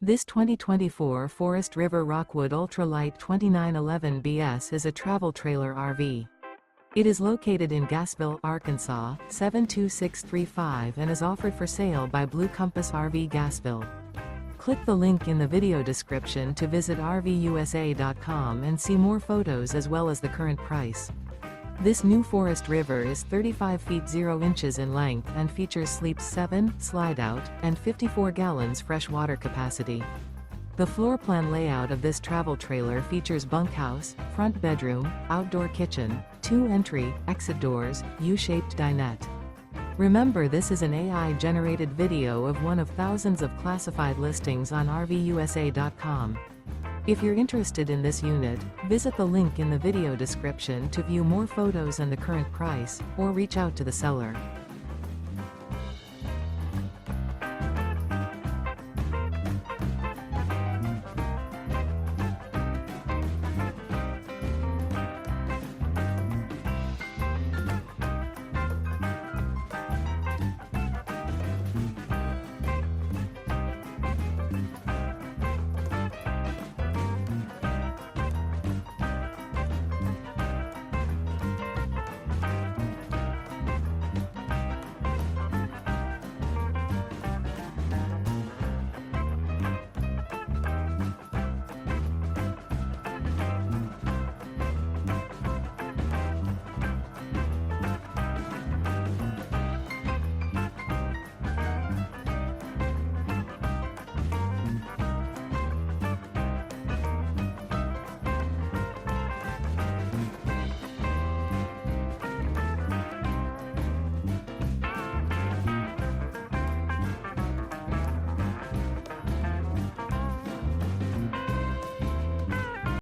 This 2024 Forest River Rockwood Ultralight 2911 BS is a travel trailer RV. It is located in Gassville, Arkansas, 72635 and is offered for sale by Blue Compass RV Gassville. Click the link in the video description to visit RVUSA.com and see more photos as well as the current price. This new Forest River is 35 feet 0 inches in length and features sleeps 7, Slideout, and 54 gallons fresh water capacity. The floor plan layout of this travel trailer features bunkhouse, front bedroom, outdoor kitchen, 2 entry, exit doors, U-shaped dinette. Remember, this is an AI-generated video of one of thousands of classified listings on RVUSA.com. If you're interested in this unit, visit the link in the video description to view more photos and the current price, or reach out to the seller.